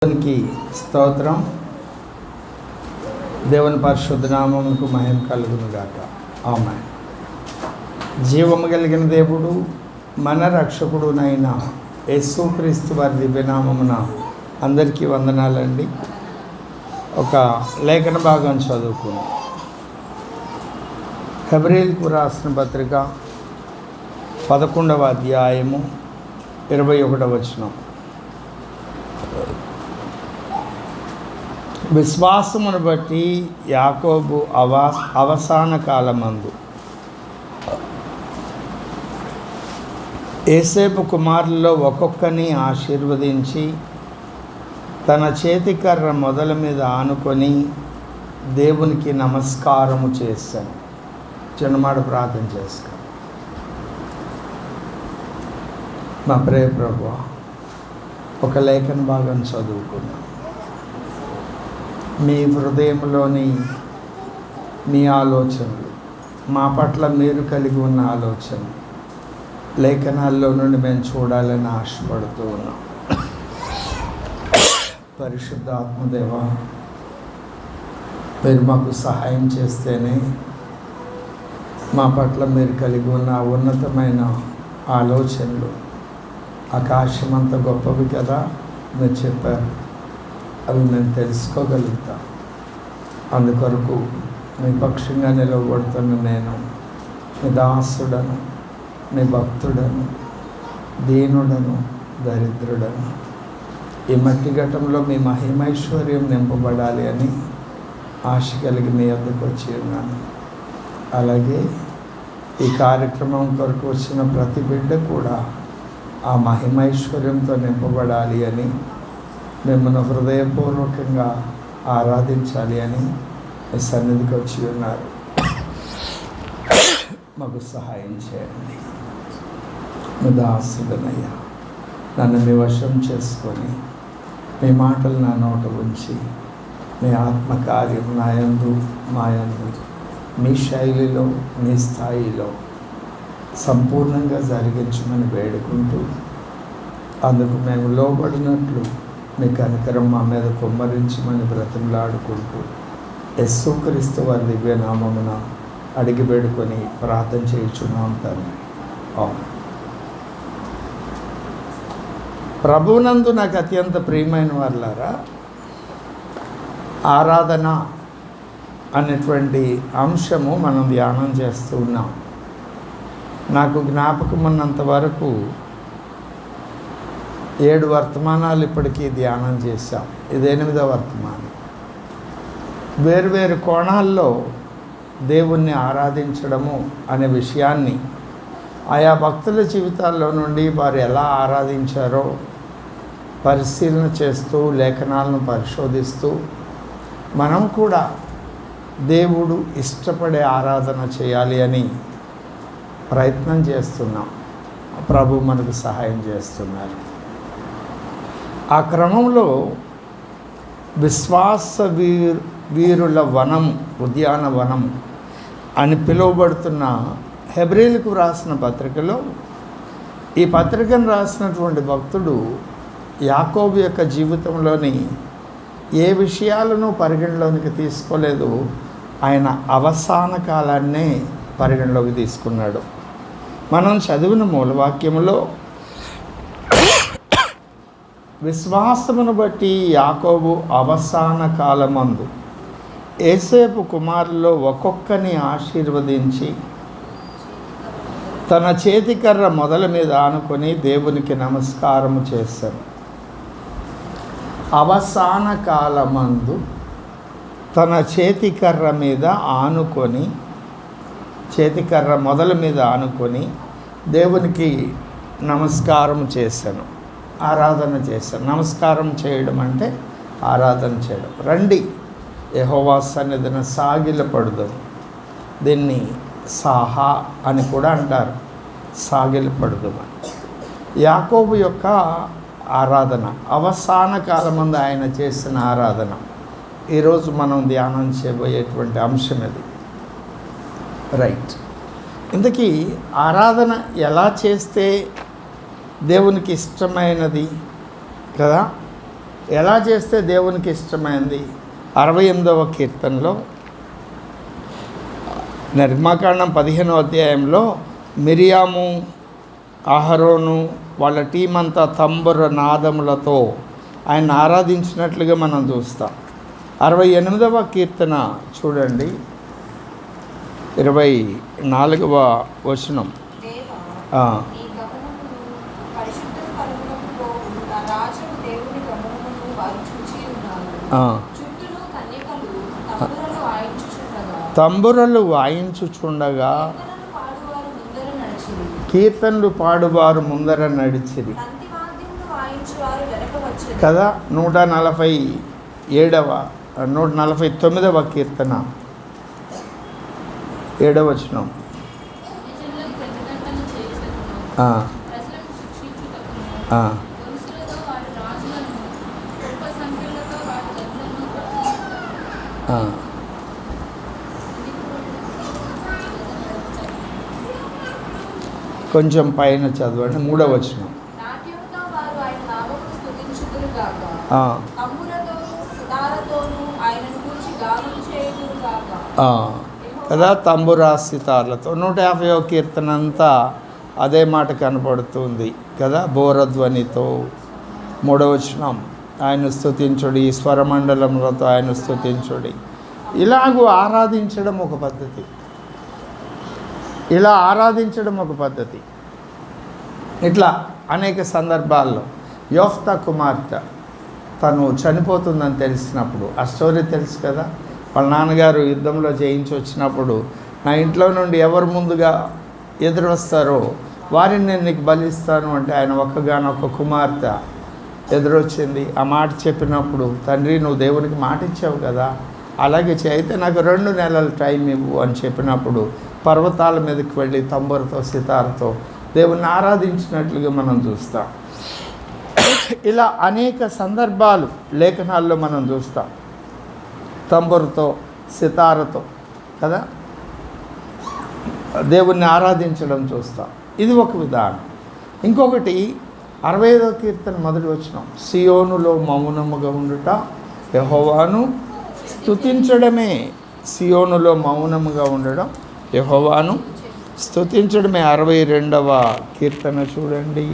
దేవునికి స్తోత్రం. దేవుని పరిశుద్ధ నామమునకు మహిమ కలుగును గాక. ఆమేన్. జీవము కలిగిన దేవుడు మన రక్షకుడునైన యేసుక్రీస్తు వారి దివ్యనామమున అందరికీ వందనాలండి. ఒక లేఖన భాగం చదువుకుని హెబ్రీయులకు రాసిన పత్రిక 11వ అధ్యాయము 21వ వచనం. విశ్వాసమును బట్టి యాకోబు అవసాన కాలమందు యోసేపు కుమారుల్లో ఒక్కొక్కని ఆశీర్వదించి తన చేతికర్ర మొదల మీద ఆనుకొని దేవునికి నమస్కారము చేశాను. చిన్నమాట ప్రార్థన చేసుకో. మా ప్రియ ప్రభువా, ఒక లేఖన భాగం చదువుకున్నాం. మీ హృదయంలోని మీ ఆలోచనలు, మా పట్ల మీరు కలిగి ఉన్న ఆలోచన లేఖనాల్లో నుండి మేము చూడాలని ఆశపడుతూ ఉన్నాం. పరిశుద్ధ ఆత్మదేవ, మీరు మాకు సహాయం చేస్తేనే మా పట్ల మీరు కలిగి ఉన్న ఉన్నతమైన ఆలోచనలు ఆకాశమంత గొప్పవి కదా మీరు చెప్పారు. అవి మేము తెలుసుకోగలుగుతాం. అందుకొరకు మీ పక్షంగా నిలవబడుతున్న నేను మీ దాసుడను, మీ భక్తుడను, దీనుడను, దరిద్రుడను ఈ మట్టి ఘట్టంలో మీ మహిమైశ్వర్యం నింపబడాలి అని ఆశ కలిగి మీ వద్దకు వచ్చి ఉన్నాను. అలాగే ఈ కార్యక్రమం కొరకు వచ్చిన ప్రతి బిడ్డ కూడా ఆ మహిమైశ్వర్యంతో నింపబడాలి అని, మిమ్మల్ని హృదయపూర్వకంగా ఆరాధించాలి అని మీ సన్నిధికి వచ్చి ఉన్నారు. మాకు సహాయం చేయండి. మీ దాసుడనయ్యా, నన్ను మీ వశం చేసుకొని మీ మాటలు నా నోట ఉంచి మీ ఆత్మకార్యం నాయందు మాయందు మీ శైలిలో మీ స్థాయిలో సంపూర్ణంగా జరిగించమని వేడుకుంటూ, అందుకు మేము లోబడినట్లు మీ కనికరం మా మీద కుమ్మరించమని బ్రతిమలాడుకుంటూ యేసుక్రీస్తు వారి దివ్యనామమున అడిగి వేడుకొని ప్రార్థన చేయుచున్నాం తండ్రి. ప్రభువునందు నాకు అత్యంత ప్రియమైన వాళ్ళారా, ఆరాధన అనేటువంటి అంశము మనం ధ్యానం చేస్తూ ఉన్నాం. నాకు జ్ఞాపకం ఉన్నంత వరకు 7 వర్తమానాలు ఇప్పటికీ ధ్యానం చేశాం. ఇది 8వ వర్తమానం. వేరువేరు కోణాల్లో దేవుణ్ణి ఆరాధించడము అనే విషయాన్ని ఆయా భక్తుల జీవితాల్లో నుండి వారు ఎలా ఆరాధించారో పరిశీలన చేస్తూ, లేఖనాలను పరిశోధిస్తూ మనం కూడా దేవుడు ఇష్టపడే ఆరాధన చేయాలి అని ప్రయత్నం చేస్తున్నాం. ప్రభు మనకు సహాయం చేస్తున్నారు. ఆ క్రమంలో విశ్వాస వీరుల వనం, ఉద్యానవనం అని పిలువబడుతున్న హెబ్రీయులకు రాసిన పత్రికలో ఈ పత్రికను రాసినటువంటి భక్తుడు యాకోబు యొక్క జీవితంలోని ఏ విషయాలను పరిగణలోనికి తీసుకోలేదు. ఆయన అవసాన కాలాన్నే పరిగణలోకి తీసుకున్నాడు. మనం చదివిన మూలవాక్యంలో విశ్వాసమును బట్టి యాకోబు అవసాన కాలమందు యోసేపు కుమారుల్లో ఒక్కొక్కని ఆశీర్వదించి తన చేతికర్ర మొదల మీద ఆనుకొని దేవునికి నమస్కారము చేశాను. అవసాన కాలమందు తన చేతికర్ర మీద ఆనుకొని, చేతికర్ర మొదల మీద ఆనుకొని దేవునికి నమస్కారం చేశాను, ఆరాధన చేశాను. నమస్కారం చేయడం అంటే ఆరాధన చేయడం. రండి యెహోవా సన్నిధిన సాగిలపడుదాం. దీన్ని సాహా అని కూడా అంటారు, సాగిలపడుదాం. యాకోబు యొక్క ఆరాధన అవసాన కాలమందు ఆయన చేసిన ఆరాధన ఈరోజు మనం ధ్యానం చేయబోయేటువంటి అంశం ఇది. రైట్. ఇంతకీ ఆరాధన ఎలా చేస్తే దేవునికి ఇష్టమైనది కదా, ఎలా చేస్తే దేవునికి ఇష్టమైంది? 68వ కీర్తనలో, నిర్గమకాండం 15వ అధ్యాయంలో మిరియాము, అహరోను వాళ్ళ టీం అంతా తంబుర నాదములతో ఆయన ఆరాధించినట్లుగా మనం చూస్తాం. 68వ కీర్తన చూడండి, 24వ వచనం. తంబురలు వాయించుచుండగా కీర్తనలు పాడువారు ముందర నడిచిరి కదా. 149వ కీర్తన 7వ వచనం. కొంచెం పైన చదవండి, 3వ వచనం. కదా, తంబురా సితార్లతో. 150వ కీర్తన అంతా అదే మాట కనపడుతుంది కదా. బోరధ్వనితో 3వ వచనం, ఆయన స్తుతించుడి, స్వరమండలములతో ఆయన స్తుతించుడి. ఇలాగూ ఆరాధించడం ఒక పద్ధతి, ఇలా ఆరాధించడం ఒక పద్ధతి. ఇట్లా అనేక సందర్భాల్లో యోఫ్తా కుమార్తె తను చనిపోతుందని తెలిసినప్పుడు, ఆ స్టోరీ తెలుసు కదా. వాళ్ళ నాన్నగారు యుద్ధంలో జయించి వచ్చినప్పుడు, నా ఇంట్లో నుండి ఎవరు ముందుగా ఎదురొస్తారో వారిని నేను నీకు బలిస్తాను అంటే, ఆయన ఒక్కగానొక్క కుమార్తె ఎదురొచ్చింది. ఆ మాట చెప్పినప్పుడు, తండ్రి నువ్వు దేవునికి మాట ఇచ్చావు కదా, అలాగే అయితే నాకు 2 నెలలు టైం ఇవ్వు అని చెప్పినప్పుడు పర్వతాల మీదకి వెళ్ళి తంబురతో సితారతో దేవుణ్ణి ఆరాధించినట్లుగా మనం చూస్తాం. ఇలా అనేక సందర్భాలు లేఖనాల్లో మనం చూస్తాం, తంబురతో సితారతో కదా దేవుణ్ణి ఆరాధించడం చూస్తాం. ఇది ఒక విధానం. ఇంకొకటి 65వ కీర్తన 1వ వచనం, సియోనులో మౌనముగా ఉండుట యెహోవాను స్తుతించడమే. సియోనులో మౌనముగా ఉండడం, యెహోవాను స్తుతించడమే. 62వ కీర్తన చూడండి,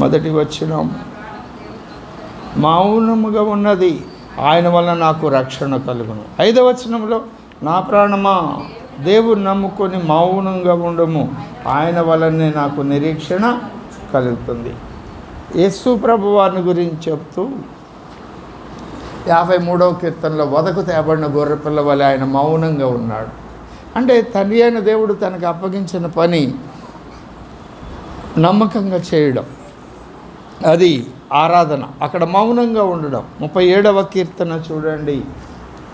1వ వచనం, మౌనముగా ఉన్నది ఆయన వల్ల నాకు రక్షణ కలుగును. 5వ వచనంలో, నా ప్రాణమా దేవుని నమ్ముకొని మౌనంగా ఉండము, ఆయన వల్లనే నాకు నిరీక్షణ కలుగుతుంది. యేసు ప్రభు వారిని గురించి చెప్తూ 53వ కీర్తనలో, వదకు తేబడిన గొర్రెపిల్ల వలె ఆయన మౌనంగా ఉన్నాడు. అంటే తండ్రి అయిన దేవుడు తనకు అప్పగించిన పని నమ్మకంగా చేయడం, అది ఆరాధన. అక్కడ మౌనంగా ఉండడం. 37వ కీర్తన చూడండి,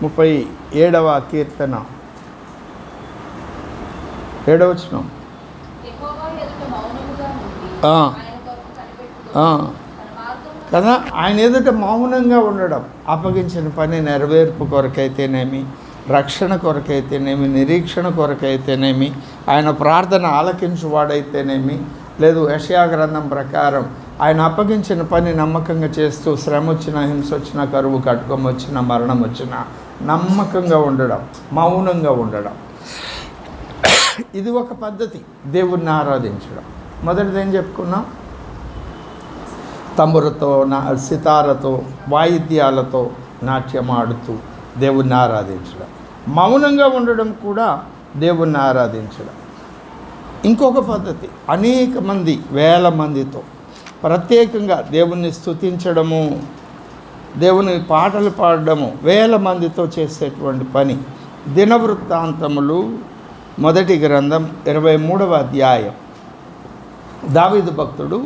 37వ కీర్తన 7వ వచనం. కదా, ఆయన ఎదుట మౌనంగా ఉండడం, అప్పగించిన పని నెరవేర్పు కొరకైతేనేమి, రక్షణ కొరకైతేనేమి, నిరీక్షణ కొరకైతేనేమి, ఆయన ప్రార్థన ఆలకించువాడైతేనేమి, లేదు యెషయా గ్రంథం ప్రకారం ఆయన అప్పగించిన పని నమ్మకంగా చేస్తూ శ్రమ వచ్చినా, హింస వచ్చినా, కరువు కట్టుకం వచ్చినా, మరణం వచ్చినా నమ్మకంగా ఉండడం, మౌనంగా ఉండడం, ఇది ఒక పద్ధతి దేవుణ్ణి ఆరాధించడం. మొదటిది ఏం చెప్పుకున్నాం? తంబురతో, సితారతో, వాయిద్యాలతో నాట్యం ఆడుతూ దేవుణ్ణి ఆరాధించడం. మౌనంగా ఉండడం కూడా దేవుణ్ణి ఆరాధించడం. ఇంకొక పద్ధతి, అనేక మంది, వేల మందితో ప్రత్యేకంగా దేవుణ్ణి స్తుతించడము, దేవుని పాటలు పాడడము, వేల మందితో చేసేటువంటి పని. దినవృత్తాంతములు 1వ గ్రంథం 23వ అధ్యాయం. దావీదు భక్తుడు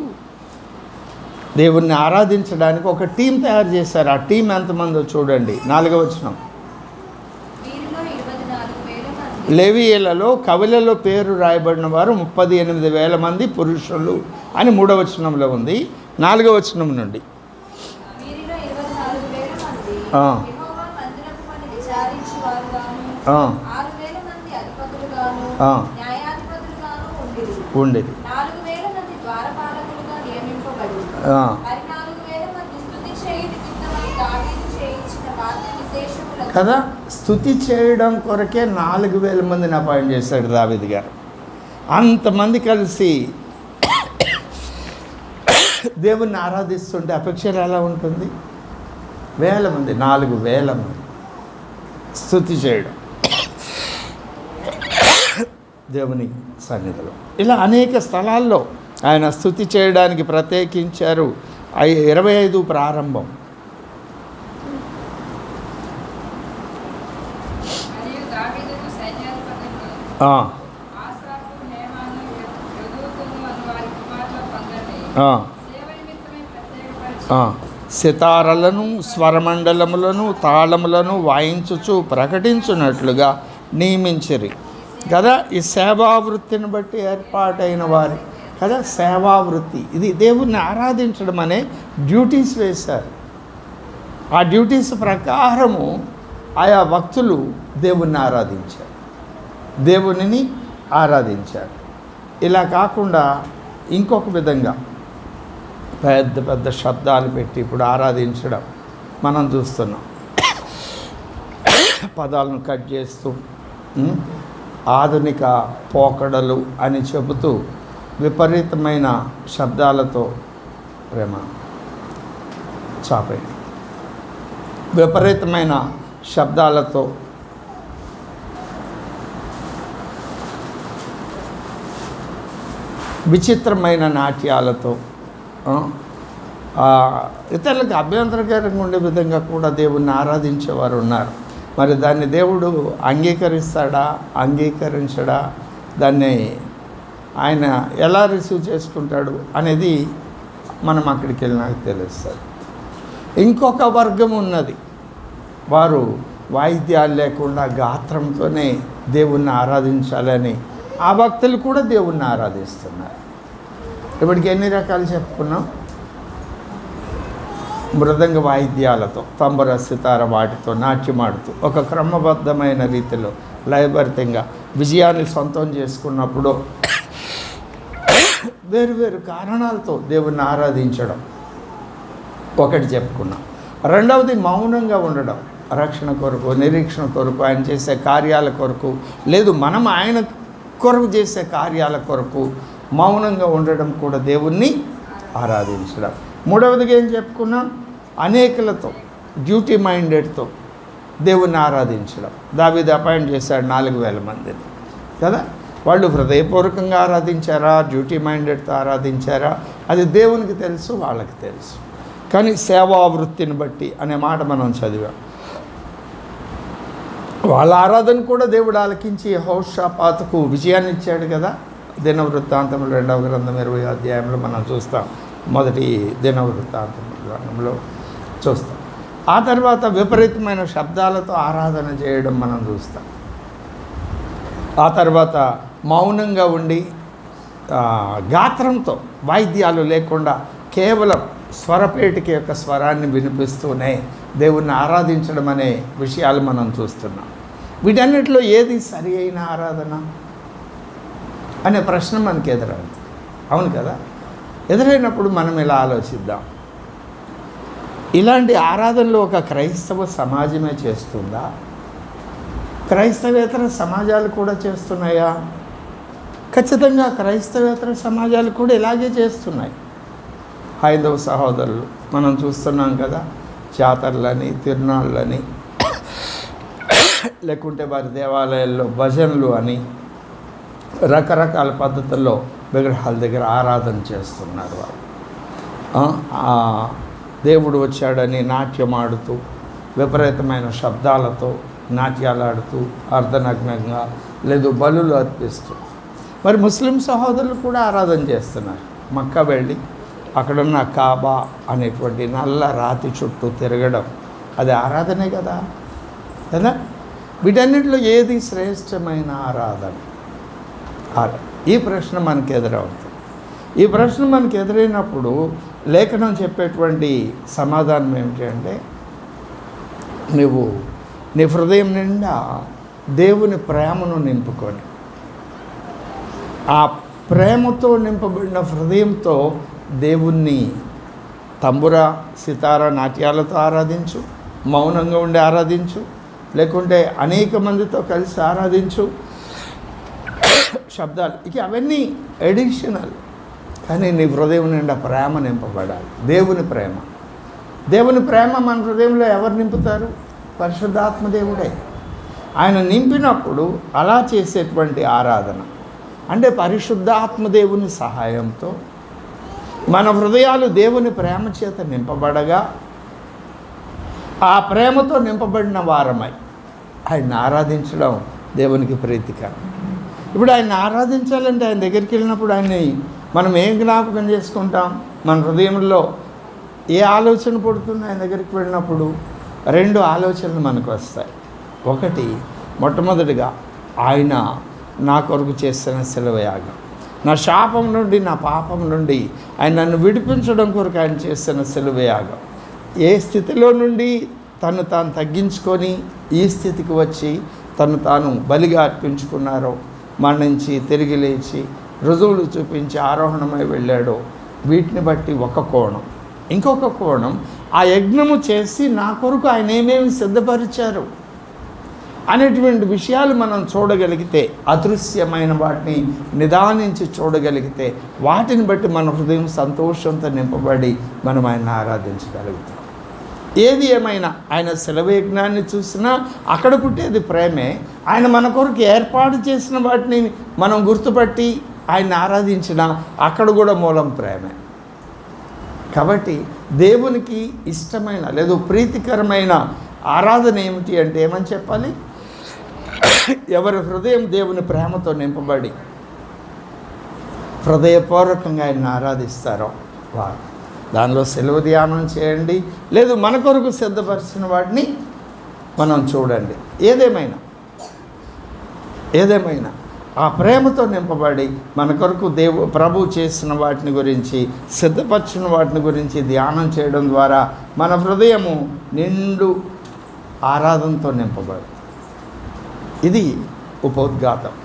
దేవుణ్ణి ఆరాధించడానికి ఒక టీం తయారు చేశారు. ఆ టీం ఎంతమందో చూడండి, 4వ వచనం. లేవీయులలో కవులలో పేరు రాయబడిన వారు 38,000 మంది పురుషులు అని 3వ వచనంలో ఉంది. 4వ వచనం నుండి ఉండేది. కదా. స్తుతి చేయడం కొరకే 4,000 మందిని అపాయింట్ చేశాడు దావీదు గారు. అంతమంది కలిసి దేవుణ్ణి ఆరాధిస్తుంటే అపేక్ష ఎలా ఉంటుంది? 1,000 మంది, 4,000 మంది స్తుతి చేయడం దేవుని సన్నిధిలో. ఇలా అనేక స్థలాల్లో ఆయన స్తుతి చేయడానికి ప్రత్యేకించారు. 25 ప్రారంభం. సితారలను, స్వరమండలములను, తాళములను వాయించుచు ప్రకటించున్నట్లుగా నియమించిరి కదా. ఈ సేవావృత్తిని బట్టి ఏర్పాటైన వారి కదా సేవావృత్తి. ఇది దేవుణ్ణి ఆరాధించడం అనే డ్యూటీస్ వేశారు. ఆ డ్యూటీస్ ప్రకారము ఆయా భక్తులు దేవుణ్ణి ఆరాధించారు, దేవునిని ఆరాధించారు. ఇలా కాకుండా ఇంకొక విధంగా పెద్ద పెద్ద శబ్దాలు పెట్టి ఇప్పుడు ఆరాధించడం మనం చూస్తున్నాం. పదాలను కట్ చేస్తూ ఆధునిక పోకడలు అని చెబుతూ విపరీతమైన శబ్దాలతో ప్రేమ చాపే విపరీతమైన శబ్దాలతో విచిత్రమైన నాట్యాలతో ఇతరులకు అభ్యంతరకరంగా ఉండే విధంగా కూడా దేవుణ్ణి ఆరాధించేవారు ఉన్నారు. మరి దాన్ని దేవుడు అంగీకరిస్తాడా, అంగీకరించడా, దాన్ని ఆయన ఎలా రిసీవ్ చేసుకుంటాడు అనేది మనం అక్కడికి వెళ్ళినాక తెలుస్తుంది. ఇంకొక వర్గం ఉన్నది, వారు వాయిద్యాలు లేకుండా గాత్రంతోనే దేవుణ్ణి ఆరాధించాలని ఆ భక్తులు కూడా దేవుణ్ణి ఆరాధిస్తున్నారు. ఇప్పటికి ఎన్ని రకాలు చెప్పుకున్నాం? మృదంగ వాయిద్యాలతో, తంబుర, సితార వాటితో నాట్యమాడుతూ ఒక క్రమబద్ధమైన రీతిలో లయభరితంగా విజయాన్ని సొంతం చేసుకున్నప్పుడు వేరు కారణాలతో దేవుణ్ణి ఆరాధించడం ఒకటి చెప్పుకున్నాం. రెండవది మౌనంగా ఉండడం, రక్షణ కొరకు, నిరీక్షణ కొరకు, ఆయన చేసే కార్యాల కొరకు, లేదు మనం ఆయన కొరకు చేసే కార్యాల కొరకు మౌనంగా ఉండడం కూడా దేవుణ్ణి ఆరాధించడం. మూడవదిగా ఏం చెప్పుకున్నాం? అనేకులతో, డ్యూటీ మైండెడ్తో దేవుణ్ణి ఆరాధించడం. దావీదు అపాయింట్ చేశాడు 4,000 మందిని కదా. వాళ్ళు హృదయపూర్వకంగా ఆరాధించారా, డ్యూటీ మైండెడ్తో ఆరాధించారా, అది దేవునికి తెలుసు, వాళ్ళకి తెలుసు. కానీ సేవావృత్తిని బట్టి అనే మాట మనం చదివాం. వాళ్ళ ఆరాధన కూడా దేవుడు ఆలకించి యెహోషాపాతుకు విజయాన్ని ఇచ్చాడు కదా. దినవృత్తాంతములు 2వ గ్రంథం 20వ అధ్యాయంలో మనం చూస్తాం. మొదటి దినవృత్తాంతం గ్రంథంలో చూస్తాం. ఆ తర్వాత విపరీతమైన శబ్దాలతో ఆరాధన చేయడం మనం చూస్తాం. ఆ తర్వాత మౌనంగా ఉండి గాత్రంతో, వాయిద్యాలు లేకుండా కేవలం స్వరపేటిక యొక్క స్వరాన్ని వినిపిస్తూనే దేవుణ్ణి ఆరాధించడం అనే విషయాలు మనం చూస్తున్నాం. వీటన్నిటిలో ఏది సరి అయిన ఆరాధన అనే ప్రశ్న మనకి ఎదురవుతుంది. అవును కదా. ఎదురైనప్పుడు మనం ఇలా ఆలోచిద్దాం, ఇలాంటి ఆరాధనలు ఒక క్రైస్తవ సమాజమే చేస్తుందా? క్రైస్తవేతర సమాజాలు కూడా చేస్తున్నాయా? ఖచ్చితంగా క్రైస్తవేతర సమాజాలు కూడా ఇలాగే చేస్తున్నాయి. హైందవ సహోదరులు మనం చూస్తున్నాం కదా, జాతరలని, తిరునాళ్ళని, లేకుంటే వారి దేవాలయాల్లో భజనలు అని రకరకాల పద్ధతుల్లో విగ్రహాల దగ్గర ఆరాధన చేస్తున్నారు. వారు దేవుడు వచ్చాడని నాట్యం ఆడుతూ, విపరీతమైన శబ్దాలతో నాట్యాలు ఆడుతూ, అర్ధనగ్నంగా, లేదు బలులు అర్పిస్తూ. మరి ముస్లిం సహోదరులు కూడా ఆరాధన చేస్తున్నారు. మక్కా వెళ్ళి అక్కడున్న కాబా అనేటువంటి నల్ల రాతి చుట్టూ తిరగడం, అది ఆరాధనే కదా. కదా. వీటన్నిటిలో ఏది శ్రేష్టమైన ఆరాధన? ఈ ప్రశ్న మనకు ఎదురవుతుంది. ఈ ప్రశ్న మనకు ఎదురైనప్పుడు లేఖనం చెప్పేటువంటి సమాధానం ఏమిటి అంటే, నువ్వు నీ హృదయం నిండా దేవుని ప్రేమను నింపుకొని, ఆ ప్రేమతో నింపబడిన హృదయంతో దేవుణ్ణి తంబుర, సితార, నాట్యాలతో ఆరాధించు. మౌనంగా ఉండి ఆరాధించు, లేకుంటే అనేక మందితో కలిసి ఆరాధించు, శబ్దాలు, ఇక అవన్నీ ఎడిషనల్. కానీ నీ హృదయం నిండా ప్రేమ నింపబడాలి. దేవుని ప్రేమ మన హృదయంలో ఎవరు నింపుతారు? పరిశుద్ధాత్మ దేవుడే. ఆయన నింపినప్పుడు అలా చేసేటువంటి ఆరాధన అంటే పరిశుద్ధాత్మ దేవుని సహాయంతో మన హృదయాలు దేవుని ప్రేమ చేత నింపబడగా, ఆ ప్రేమతో నింపబడిన వారమై ఆయన్ని ఆరాధించడం దేవునికి ప్రీతికరం. ఇప్పుడు ఆయన్ని ఆరాధించాలంటే ఆయన దగ్గరికి వెళ్ళినప్పుడు ఆయన్ని మనం ఏం జ్ఞాపకం చేసుకుంటాం? మన హృదయంలో ఏ ఆలోచన పుడుతుంది? ఆయన దగ్గరికి వెళ్ళినప్పుడు 2 ఆలోచనలు మనకు వస్తాయి. ఒకటి, మొట్టమొదటిగా ఆయన నా కొరకు చేసిన శిలువ యాగం, నా శాపం నుండి, నా పాపం నుండి ఆయన నన్ను విడిపించడం కొరకు ఆయన చేసిన శిలువ యాగం. ఏ స్థితిలో నుండి తను తాను తగ్గించుకొని ఈ స్థితికి వచ్చి తను తాను బలిగా అర్పించుకున్నారో, మరణించి తిరిగి లేచి రుజువులు చూపించి ఆరోహణమై వెళ్ళాడో, వీటిని బట్టి ఒక కోణం. ఇంకొక కోణం, ఆ యజ్ఞము చేసి నా కొరకు ఆయన ఏమేమి సిద్ధపరిచారు అనేటువంటి విషయాలు మనం చూడగలిగితే, అదృశ్యమైన వాటిని నిదానించి చూడగలిగితే, వాటిని బట్టి మన హృదయం సంతోషంతో నింపబడి మనం ఆయన ఆరాధించగలుగుతాం. ఏది ఏమైనా ఆయన శిలువ యజ్ఞాన్ని చూసినా అక్కడ పుట్టేది ప్రేమే. ఆయన మన కొరకు ఏర్పాటు చేసిన వాటిని మనం గుర్తుపట్టి ఆయన ఆరాధించినా అక్కడ కూడా మూలం ప్రేమే. కాబట్టి దేవునికి ఇష్టమైన లేదు ప్రీతికరమైన ఆరాధన ఏమిటి అంటే ఏమని చెప్పాలి? ఎవరి హృదయం దేవుని ప్రేమతో నింపబడి హృదయపూర్వకంగా ఆయన్ని ఆరాధిస్తారో వారు. దానిలో శిలువ ధ్యానం చేయండి, లేదు మన కొరకు సిద్ధపరిచిన వాటిని మనం చూడండి. ఏదేమైనా ఆ ప్రేమతో నింపబడి మన కొరకు ప్రభు చేసిన వాటిని గురించి, సిద్ధపరిచిన వాటిని గురించి ధ్యానం చేయడం ద్వారా మన హృదయము నిండు ఆరాధనతో నింపబడి, ఇది ఉపోద్ఘాతం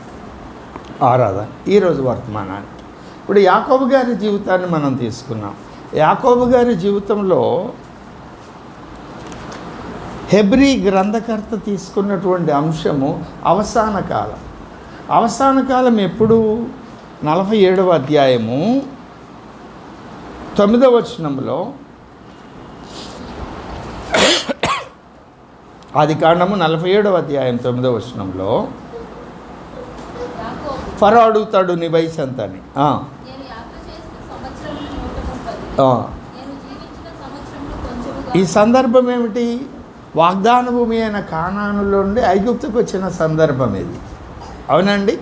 ఆరాధన. ఈరోజు వర్తమానాన్ని ఇప్పుడు యాకోబు గారి జీవితాన్ని మనం తీసుకున్నాం. యాకోబు గారి జీవితంలో హెబ్రీ గ్రంథకర్త తీసుకున్నటువంటి అంశము అవసాన కాలం ఎప్పుడు? 47వ అధ్యాయము 9వ వచనంలో, ఆదికాండము 47వ అధ్యాయం 9వ వచనంలో ఫరో అడుగుతాడు, నీ వయసు ఎంత అని. ఈ సందర్భం ఏమిటి? వాగ్దాన భూమి అయిన కానానులో నుండి ఐగుప్తుకు వచ్చిన సందర్భం ఇది. అవునండి,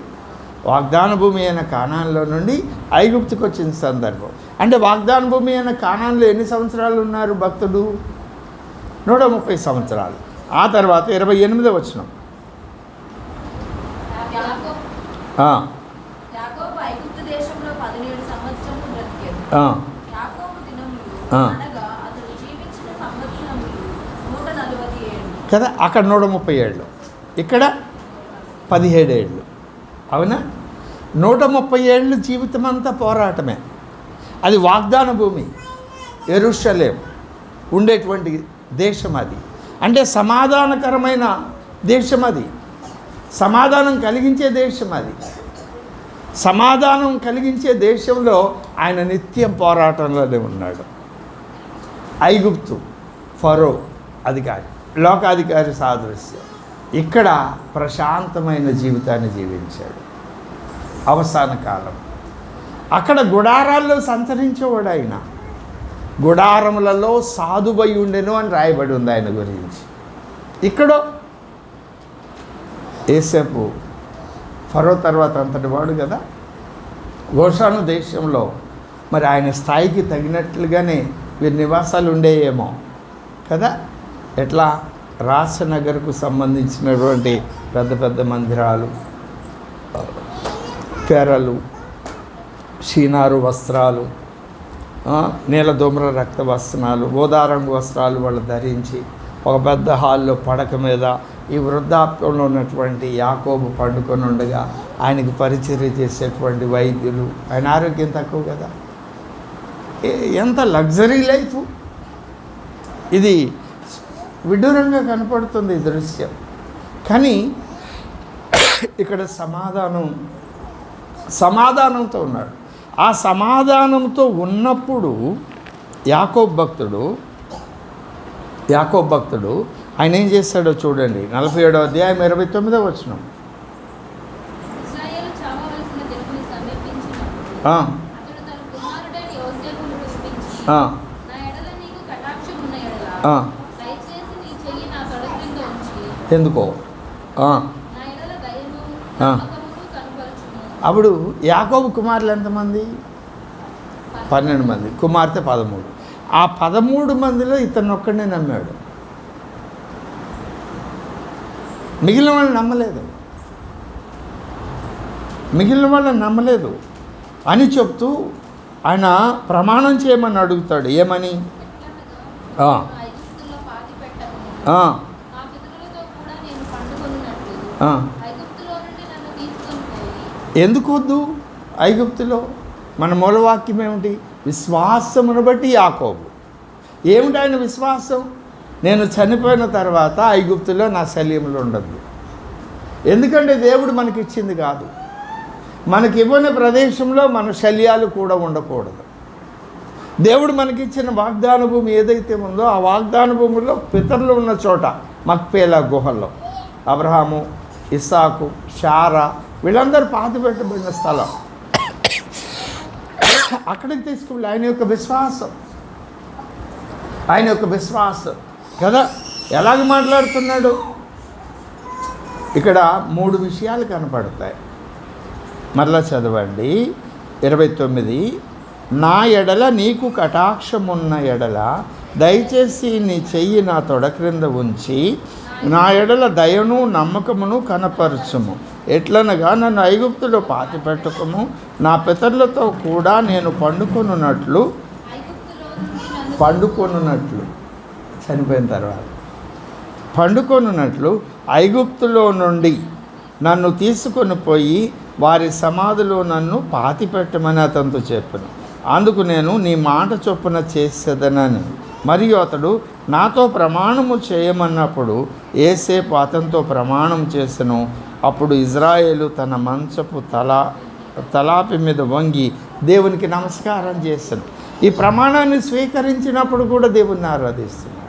వాగ్దాన భూమి అయిన కానాన్లో నుండి ఐగుప్తుకు వచ్చిన సందర్భం. అంటే వాగ్దాన భూమి అయిన కానాన్లో ఎన్ని సంవత్సరాలు ఉన్నారు భక్తుడు? 130 సంవత్సరాలు. ఆ తర్వాత 28వ వచనం, కదా, అక్కడ 130 ఏళ్ళు, ఇక్కడ 17 ఏళ్ళు. అవునా? 130 ఏళ్ళు జీవితం అంతా పోరాటమే. అది వాగ్దాన భూమి, యెరూషలేం ఉండేటువంటి దేశం అది. అంటే సమాధానకరమైన దేశం అది, సమాధానం కలిగించే దేశం అది. సమాధానం కలిగించే దేశంలో ఆయన నిత్యం పోరాటంలోనే ఉన్నాడు. ఐగుప్తు ఫరో అధికారి, లోకాధికారి సాదృశ్యం. ఇక్కడ ప్రశాంతమైన జీవితాన్ని జీవించాడు. అవసాన కాలం అక్కడ గుడారాల్లో సంచరించేవాడు. ఆయన గుడారములలో సాధువై ఉండెను అని రాయబడి ఉంది ఆయన గురించి. ఇక్కడ యోసేపు ఫరో తర్వాత అంతటి వాడు కదా. గోషాను దేశంలో మరి ఆయన స్థాయికి తగినట్లుగానే వీరి నివాసాలు ఉండేయేమో కదా. ఎట్లా? రాసనగర్కు సంబంధించినటువంటి పెద్ద పెద్ద మందిరాలు, తెరలు, షీనారు వస్త్రాలు, నీలధూమ్ర రక్త వస్త్రాలు, ఓదారంగు వస్త్రాలు వాళ్ళు ధరించి ఒక పెద్ద హాల్లో పడక మీద ఈ వృద్ధాప్యంలో ఉన్నటువంటి యాకోబు పండుకొని ఉండగా ఆయనకి పరిచర్య చేసేటువంటి వైద్యులు. ఆయన ఆరోగ్యం తక్కువ కదా. ఎంత లగ్జరీ లైఫ్ ఇది. విడ్డూరంగా కనపడుతుంది ఈ దృశ్యం. కానీ ఇక్కడ సమాధానంతో ఉన్నాడు. ఆ సమాధానంతో ఉన్నప్పుడు యాకోబు భక్తుడు ఆయన ఏం చేస్తాడో చూడండి. 47వ అధ్యాయం 29వ వచనం. ఎందుకో అప్పుడు యాకోబు కుమారులు ఎంతమంది? 12 మంది, కుమార్తె 13. ఆ 13 మందిలో ఇతను ఒక్కడే నమ్మాడు. మిగిలిన వాళ్ళని నమ్మలేదు అని చెప్తూ ఆయన ప్రమాణం చేయమని అడుగుతాడు. ఏమని? ఎందుకు వద్దు ఐగుప్తులో? మన మూలవాక్యం ఏమిటి? విశ్వాసమును బట్టి యాకోబు. ఏమిటి ఆయన విశ్వాసం? నేను చనిపోయిన తర్వాత ఐగుప్తులో నా శల్యములు ఉండదు. ఎందుకంటే దేవుడు మనకిచ్చింది కాదు. మనకి ఇవ్వని ప్రదేశంలో మన శల్యాలు కూడా ఉండకూడదు. దేవుడు మనకిచ్చిన వాగ్దాన భూమి ఏదైతే ఉందో ఆ వాగ్దాన భూమిలో పితరులు ఉన్న చోట మక్పేలా గుహల్లో అబ్రహాము, ఇస్సాకు, శారా వీళ్ళందరూ పాతిపెట్టబడిన స్థలం. అక్కడికి తీసుకువెళ్ళి ఆయన యొక్క విశ్వాసం కదా ఎలాగ మాట్లాడుతున్నాడు. ఇక్కడ 3 విషయాలు కనపడతాయి. మరలా చదవండి 29. నా ఎడల నీకు కటాక్షమున్న ఎడల దయచేసి నీ చెయ్యి నా తొడ క్రింద ఉంచి నా ఎడల దయను నమ్మకమును కనపరచుము. ఎట్లనగా నన్ను ఐగుప్తులో పాతిపెట్టకము, నా పితరులతో కూడా నేను పండుకొనున్నట్లు చనిపోయిన తర్వాత పండుకొనున్నట్లు ఐగుప్తులో నుండి నన్ను తీసుకొని పోయి వారి సమాధిలో నన్ను పాతిపెట్టమని అతనితో చెప్పాను. అందుకు నేను నీ మాట చొప్పున చేసేదనని. మరియు అతడు నాతో ప్రమాణము చేయమన్నప్పుడు యేసేపు అతనితో ప్రమాణం చేసెను. అప్పుడు ఇజ్రాయేలు తన మంచపు తలాపి మీద వంగి దేవునికి నమస్కారం చేశాను. ఈ ప్రమాణాన్ని స్వీకరించినప్పుడు కూడా దేవుణ్ణి ఆరాధిస్తున్నాడు.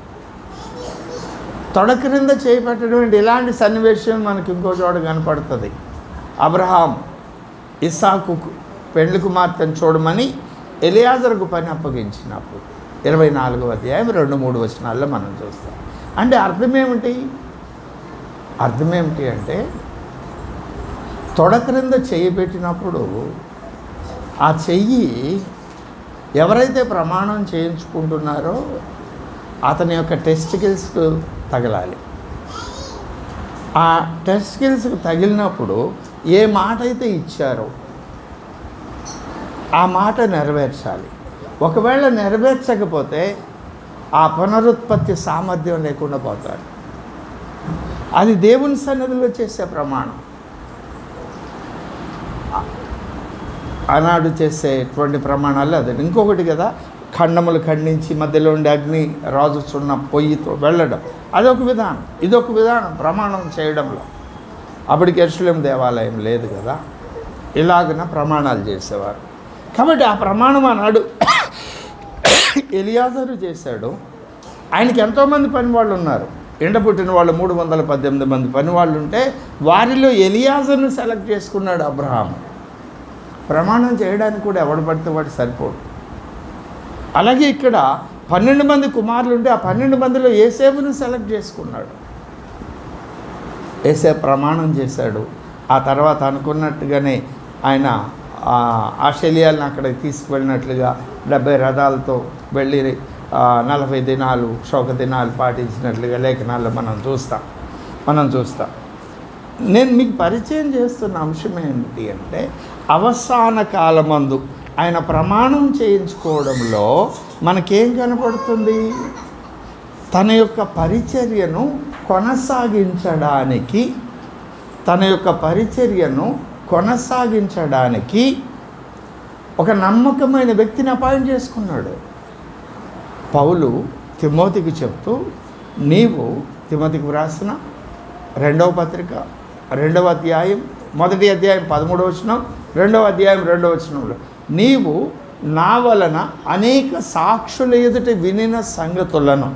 తొడ క్రింద చేపట్టడం ఇలాంటి సన్నివేశం మనకి ఇంకో చోట కనపడుతుంది. అబ్రహాం ఇస్సాకు పెండ్లి కుమార్తెను చూడమని ఎలియాజరుకు పని అప్పగించినప్పుడు 24వ అధ్యాయం 2-3 వచనాల్లో మనం చూస్తాం. అంటే అర్థమేమిటి అంటే తొడ క్రింద చెయ్యి పెట్టినప్పుడు ఆ చెయ్యి ఎవరైతే ప్రమాణం చేయించుకుంటున్నారో అతని యొక్క టెస్టికల్స్కు తగలాలి. ఆ టెస్టికల్స్కి తగిలినప్పుడు ఏ మాట అయితే ఇచ్చారో ఆ మాట నెరవేర్చాలి. ఒకవేళ నెరవేర్చకపోతే ఆ పునరుత్పత్తి సామర్థ్యం లేకుండా పోతాడు. అది దేవుని సన్నిధిలో చేసే ప్రమాణం. ఆనాడు చేసేటువంటి ప్రమాణాలు అదే. ఇంకొకటి కదా, ఖండములు ఖండించి మధ్యలో ఉండి అగ్ని రాజుచున్న పొయ్యితో వెళ్ళడం, అదొక విధానం. ఇదొక విధానం ప్రమాణం చేయడంలో. అప్పటికి యెరూషలేము దేవాలయం లేదు కదా, ఇలాగన ప్రమాణాలు చేసేవారు. కాబట్టి ఆ ప్రమాణం అన్నాడు ఎలియాజరు చేశాడు. ఆయనకి ఎంతోమంది పనివాళ్ళు ఉన్నారు. ఎండపుట్టిన వాళ్ళు 318 మంది పనివాళ్ళు ఉంటే వారిలో ఎలియాజర్ను సెలెక్ట్ చేసుకున్నాడు అబ్రహాము. ప్రమాణం చేయడానికి కూడా ఎవడు పడితే వాడు సరిపోడు. అలాగే ఇక్కడ 12 మంది కుమారులు ఉంటే ఆ 12 మందిలో యేసేపును సెలెక్ట్ చేసుకున్నాడు. యేసేపు ప్రమాణం చేశాడు. ఆ తర్వాత అనుకున్నట్టుగానే ఆయన ఆస్ట్రేలియాలను అక్కడికి తీసుకువెళ్ళినట్లుగా 70 రథాలతో వెళ్ళి 40 దినాలు శోక దినాలు పాటించినట్లుగా లేఖనాల్లో మనం చూస్తాం. నేను మీకు పరిచయం చేస్తున్న అంశం ఏంటి అంటే అవసాన కాలమందు ఆయన ప్రమాణం చేయించుకోవడంలో మనకేం కనపడుతుంది? తన యొక్క పరిచర్యను కొనసాగించడానికి ఒక నమ్మకమైన వ్యక్తిని అపాయింట్ చేసుకున్నాడు. పౌలు తిమోతికి చెప్తూ నీవు తిమోతికి వ్రాసిన 2వ పత్రిక 2వ అధ్యాయం 1వ అధ్యాయం 13వ వచనం 2వ అధ్యాయం 2వ వచనంలో నీవు నా వలన అనేక సాక్షుల ఎదుట వినిన సంగతులను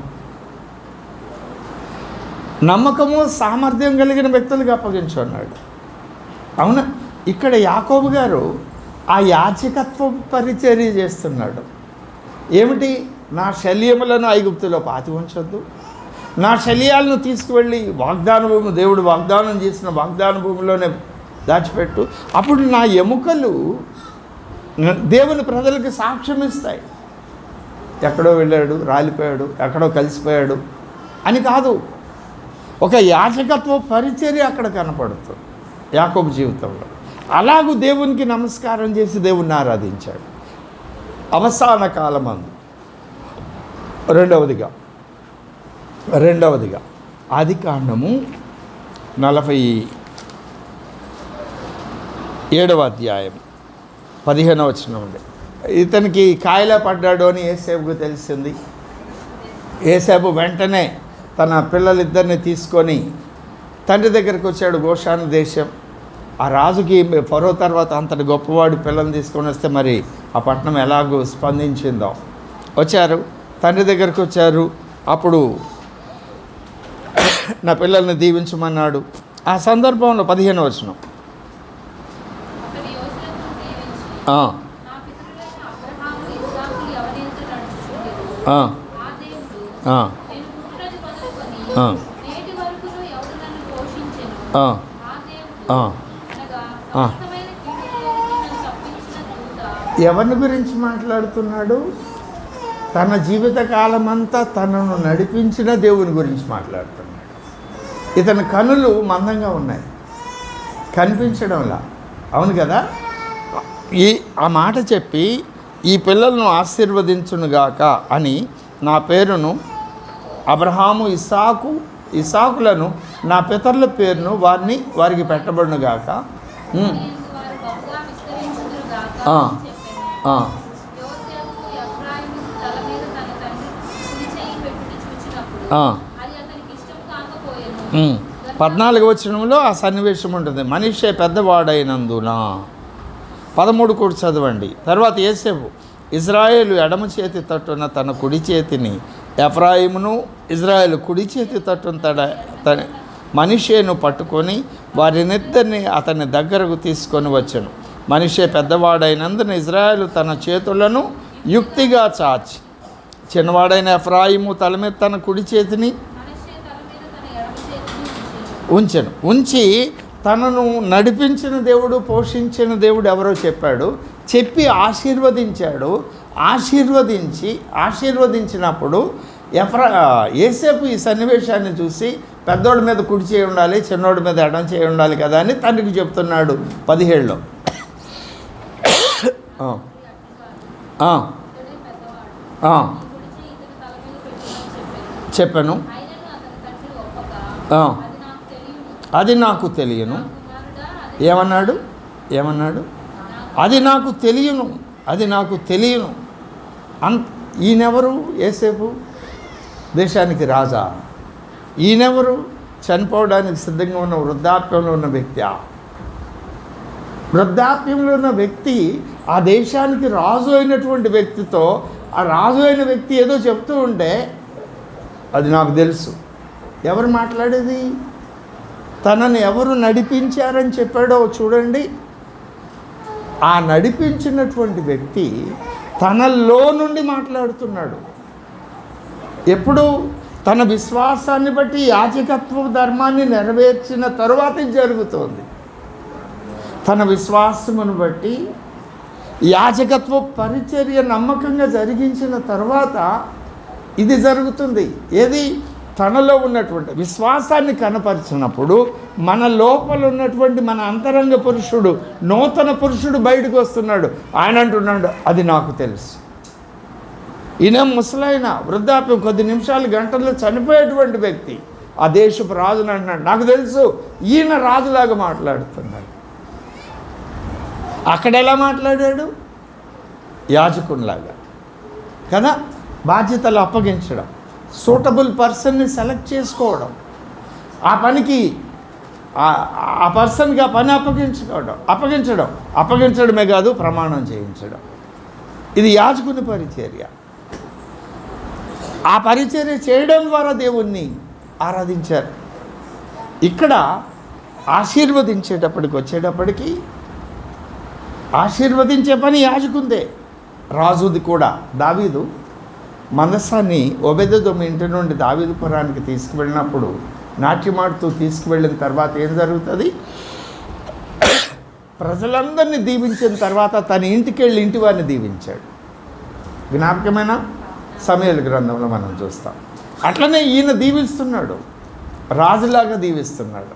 నమ్మకము సామర్థ్యం కలిగిన వ్యక్తులకు అప్పగించున్నాడు. అవునా? ఇక్కడ యాకోబు గారు ఆ యాజకత్వ పరిచర్య చేస్తున్నాడు. ఏమిటి? నా శల్యములను ఐగుప్తులో పాతి ఉంచొద్దు, నా శల్యాలను తీసుకువెళ్ళి వాగ్దాన భూమి, దేవుడు వాగ్దానం చేసిన వాగ్దాన భూమిలోనే దాచిపెట్టు, అప్పుడు నా ఎముకలు దేవుని ప్రజలకు సాక్ష్యం ఇస్తాయి. ఎక్కడో వెళ్ళాడు, రాలిపోయాడు, ఎక్కడో కలిసిపోయాడు అని కాదు, ఒక యాజకత్వ పరిచర్య అక్కడ కనపడుతుంది యాకోబు జీవితంలో. అలాగూ దేవునికి నమస్కారం చేసి దేవుణ్ణి ఆరాధించాడు. అవసాన కాలమందు రెండవదిగా ఆదికాండము 47వ అధ్యాయం 15వ వచనం ఉండే. ఇతనికి కాయలా పడ్డాడు అని ఏసేపుకు తెలిసింది. ఏసేపు వెంటనే తన పిల్లలిద్దరిని తీసుకొని తండ్రి దగ్గరికి వచ్చాడు. గోషాను దేశం, ఆ రాజుకి ఫరో తర్వాత అంతటి గొప్పవాడు పిల్లల్ని తీసుకొని వస్తే మరి ఆ పట్టణం ఎలాగో స్పందించిందో. వచ్చారు, తండ్రి దగ్గరికి వచ్చారు. అప్పుడు నా పిల్లల్ని దీవించమన్నాడు. ఆ సందర్భంలో 15వ వచనం, ఎవరిని గురించి మాట్లాడుతున్నాడు? తన జీవితకాలమంతా తనను నడిపించిన దేవుని గురించి మాట్లాడుతున్నాడు. ఇతని కనులు మందంగా ఉన్నాయి, కనిపించడంలా. అవును కదా? ఆ మాట చెప్పి ఈ పిల్లలను ఆశీర్వదించునుగాక అని నా పేరును అబ్రహాము ఇస్సాకులను నా పితరుల పేరును వారికి పెట్టబడునుగాక. ఆ 14వ వచనంలో ఆ సన్నివేశం ఉంటుంది. మనిషే పెద్దవాడైనందున 13 కూడా చదవండి. తర్వాత యోసేపు ఇజ్రాయేలు ఎడమ చేతి తట్టున తన కుడి చేతిని, ఎఫ్రాయిమును ఇజ్రాయేలు కుడి చేతి తట్టున తన మనిషేను పట్టుకొని వారినిద్దరిని అతని దగ్గరకు తీసుకొని వచ్చాను. మనిషే పెద్దవాడైనందున ఇజ్రాయేలు తన చేతులను యుక్తిగా చాచి, చిన్నవాడైన ఎఫ్రాయిము తల మీద తన కుడి చేతిని ఉంచి తనను నడిపించిన దేవుడు, పోషించిన దేవుడు ఎవరో చెప్పి ఆశీర్వదించాడు. ఆశీర్వదించినప్పుడు యోసేపు ఈ సన్నివేశాన్ని చూసి పెద్దోడి మీద కుడి చేయి ఉండాలి, చిన్నోడి మీద ఎడం చేయి ఉండాలి కదా అని తండ్రికి చెప్తున్నాడు 17లో. చెప్పాను, అది నాకు తెలియను. ఏమన్నాడు? అది నాకు తెలియను. ఈయనెవరు? యోసేపు దేశానికి రాజా. ఈయనెవరు? చనిపోవడానికి సిద్ధంగా ఉన్న వృద్ధాప్యంలో ఉన్న వ్యక్తి. వృద్ధాప్యంలో ఉన్న వ్యక్తి ఆ దేశానికి రాజు అయినటువంటి వ్యక్తితో, ఆ రాజు అయిన వ్యక్తి ఏదో చెప్తూ ఉంటే అది నాకు తెలుసు. ఎవరు మాట్లాడేది? తనని ఎవరు నడిపించారని చెప్పాడో చూడండి. ఆ నడిపించినటువంటి వ్యక్తి తనలో నుండి మాట్లాడుతున్నాడు. ఎప్పుడు? తన విశ్వాసాన్ని బట్టి యాజకత్వ ధర్మాన్ని నెరవేర్చిన తరువాత ఇది జరుగుతోంది. తన విశ్వాసమును బట్టి యాజకత్వ పరిచర్య నమ్మకంగా జరిగించిన తర్వాత ఇది జరుగుతుంది. ఏది? తనలో ఉన్నటువంటి విశ్వాసాన్ని కనపరిచినప్పుడు మన లోపల ఉన్నటువంటి మన అంతరంగ పురుషుడు, నూతన పురుషుడు బయటకు వస్తున్నాడు. ఆయన అంటున్నాడు, అది నాకు తెలుసు. ఈయన ముసలైన వృద్ధాప్యం, కొద్ది నిమిషాలు గంటల్లో చనిపోయేటువంటి వ్యక్తి ఆ దేశపు రాజుని అంటున్నాడు, నాకు తెలుసు. ఈయన రాజులాగా మాట్లాడుతున్నాడు. అక్కడ ఎలా మాట్లాడాడు? యాజకునిలాగా కదా, బాధ్యతలు అప్పగించడం. సూటబుల్ పర్సన్ని సెలెక్ట్ చేసుకోవడం, ఆ పనికి ఆ పర్సన్కి ఆ పని అప్పగించడమే కాదు, ప్రమాణం చేయించడం. ఇది యాజకుని పరిచర్య. ఆ పరిచర్య చేయడం ద్వారా దేవుణ్ణి ఆరాధించారు. ఇక్కడ వచ్చేటప్పటికి ఆశీర్వదించే పని యాజకుందే. రాజుది కూడా. దావీదు మందసాన్ని ఓబేదెదోము ఇంటి నుండి దావీదు పురానికి తీసుకువెళ్ళినప్పుడు నాట్యమాడుతూ తీసుకువెళ్ళిన తర్వాత ఏం జరుగుతుంది? ప్రజలందరినీ దీవించిన తర్వాత తన ఇంటికి వెళ్ళి ఇంటి వారిని దీవించాడు. జ్ఞాపకమైన సమూయేలు గ్రంథంలో మనం చూస్తాం. అట్లనే ఈయన దీవిస్తున్నాడు, రాజులాగా దీవిస్తున్నాడు.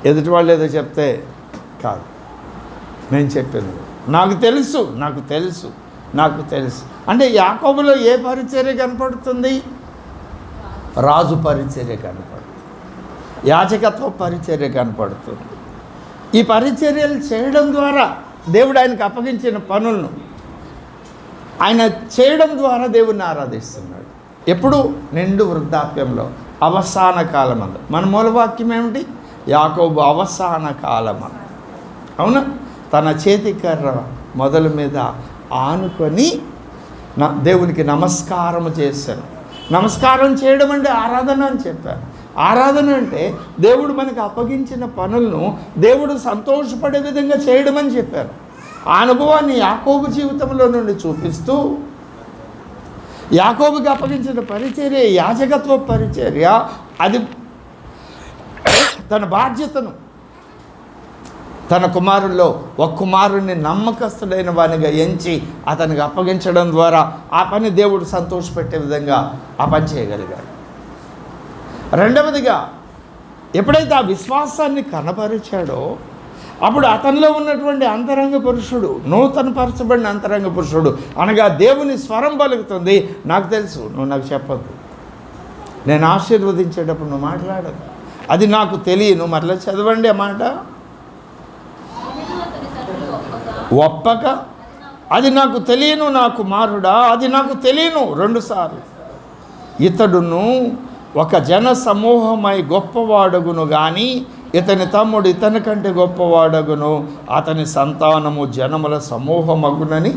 ఎదుటి వాళ్ళు ఏదో చెప్తే కాదు, నేను చెప్పింది నాకు తెలుసు అంటే యాకోబులో ఏ పరిచర్య కనపడుతుంది? రాజు పరిచర్య కనపడుతుంది, యాజకత్వ పరిచర్య కనపడుతుంది. ఈ పరిచర్యలు చేయడం ద్వారా దేవుడు ఆయనకు అప్పగించిన పనులను ఆయన చేయడం ద్వారా దేవుణ్ణి ఆరాధిస్తున్నాడు. ఎప్పుడు? నిండు వృద్ధాప్యంలో, అవసాన కాలమందు. మన మూలవాక్యం ఏమిటి? యాకోబు అవసాన కాలమందు. అవునా? తన చేతి కర్ర మొదల మీద ఆనుకొని దేవునికి నమస్కారం చేశాను. నమస్కారం చేయడం అంటే ఆరాధన అని చెప్పాను. ఆరాధన అంటే దేవుడు మనకు అప్పగించిన పనులను దేవుడు సంతోషపడే విధంగా చేయడం అని చెప్పారు. ఆ అనుభవాన్ని యాకోబు జీవితంలో నుండి చూపిస్తూ, యాకోబుకి అప్పగించిన పరిచర్య యాజకత్వ పరిచర్య. అది తన బాధ్యతను తన కుమారుల్లో ఒక కుమారుణ్ణి నమ్మకస్తుడైన వానిగా ఎంచి అతనికి అప్పగించడం ద్వారా ఆ పని దేవుడు సంతోషపెట్టే విధంగా ఆ పని చేయగలిగాడు. రెండవదిగా, ఎప్పుడైతే ఆ విశ్వాసాన్ని కనపరిచాడో అప్పుడు అతనిలో ఉన్నటువంటి అంతరంగ పురుషుడు, నూతనపరచబడిన అంతరంగ పురుషుడు అనగా దేవుని స్వరం పలుకుతుంది, నాకు తెలుసు, నువ్వు నాకు చెప్పొద్దు, నేను ఆశీర్వదించేటప్పుడు నువ్వు మాట్లాడదు, అది నాకు తెలియను. మరలా చదవండి ఆ మాట. ఒప్పక అది నాకు తెలియను నా కుమారుడా, అది నాకు తెలియను 2 సార్లు. ఇతడును ఒక జన సమూహమై గొప్పవాడగును కానీ ఇతని తమ్ముడు ఇతని కంటే గొప్పవాడగును, అతని సంతానము జనముల సమూహమగునని.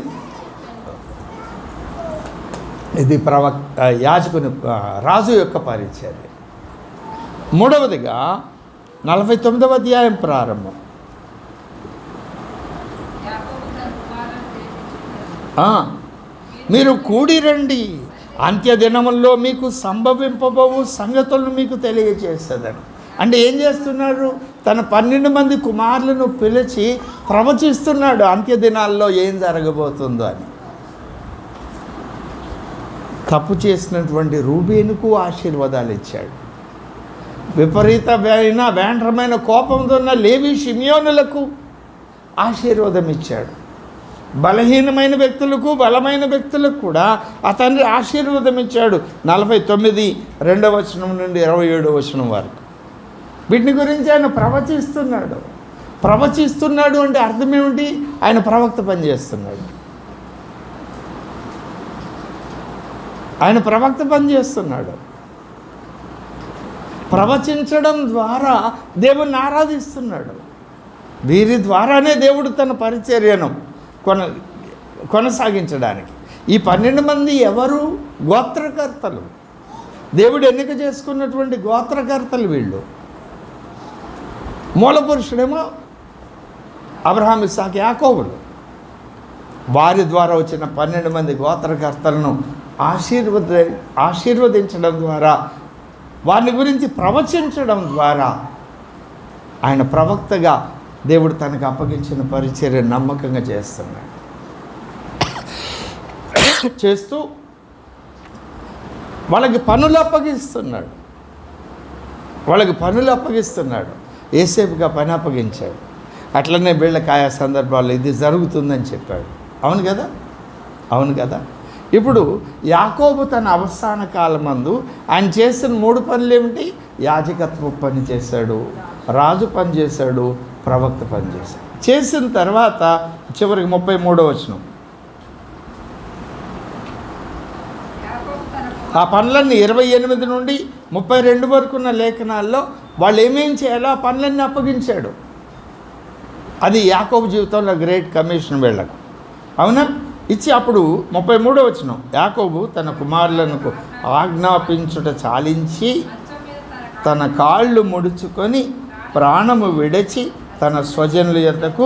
ఇది యాజకుని రాజు యొక్క పరిచర్య. మూడవదిగా 49వ అధ్యాయం ప్రారంభం. మీరు కూడి రండి, అంత్యదినముల్లో మీకు సంభవింపబోవు సంగతులను మీకు తెలియజేసేదని. అంటే ఏం చేస్తున్నారు? తన 12 మంది కుమారులను పిలిచి ప్రవచిస్తున్నాడు అంత్యదినాల్లో ఏం జరగబోతుందో అని. తప్పు చేసినటువంటి రూబేనుకు ఆశీర్వాదాలు ఇచ్చాడు. విపరీతమైన వేండ్రమైన కోపంతో ఉన్న లేవి షిమియోనులకు ఆశీర్వాదం ఇచ్చాడు. బలహీనమైన వ్యక్తులకు, బలమైన వ్యక్తులకు కూడా ఆ తండ్రి ఆశీర్వాదం ఇచ్చాడు. 49 2వ వచనం నుండి 27వ వచనం వరకు వీటిని గురించి ఆయన ప్రవచిస్తున్నాడు అంటే అర్థం ఏమిటి? ఆయన ప్రవక్త పనిచేస్తున్నాడు. ప్రవచించడం ద్వారా దేవుణ్ణి ఆరాధిస్తున్నాడు. వీరి ద్వారానే దేవుడు తన పరిచర్యను కొనసాగించడానికి. ఈ 12 మంది ఎవరు? గోత్రకర్తలు. దేవుడు ఎన్నిక చేసుకున్నటువంటి గోత్రకర్తలు వీళ్ళు. మూలపురుషుడేమో అబ్రహాం, ఇస్సాకు, యాకోబులు. వారి ద్వారా వచ్చిన 12 మంది గోత్రకర్తలను ఆశీర్వదించడం ద్వారా, వారిని గురించి ప్రవచించడం ద్వారా ఆయన ప్రవక్తగా దేవుడు తనకు అప్పగించిన పరిచర్య నమ్మకంగా చేస్తూ వాళ్ళకి పనులు అప్పగిస్తున్నాడు. ఏసేపుగా పని అప్పగించాడు. అట్లనే వీళ్ళకి ఆయా సందర్భాల్లో ఇది జరుగుతుందని చెప్పాడు. అవును కదా. ఇప్పుడు యాకోబు తన అవసాన కాలమందు ఆయన చేసిన 3 పనులు ఏమిటి? యాజకత్వ పని చేశాడు, రాజు పని చేశాడు, ప్రవక్త పని చేశాడు. చేసిన తర్వాత చివరికి 33వ వచనం. ఆ పనులన్నీ 28 నుండి 32 వరకు ఉన్న లేఖనాల్లో వాళ్ళు ఏమేం చేయాలో ఆ పనులన్నీ అప్పగించాడు. అది యాకోబు జీవితంలో గ్రేట్ కమిషన్ వీళ్ళకు. అవునా? ఇచ్చి అప్పుడు 33వ వచనం, యాకోబు తన కుమారులకు ఆజ్ఞాపించుట చాలించి తన కాళ్ళు ముడుచుకొని ప్రాణము విడిచి తన స్వజనుల యొద్దకు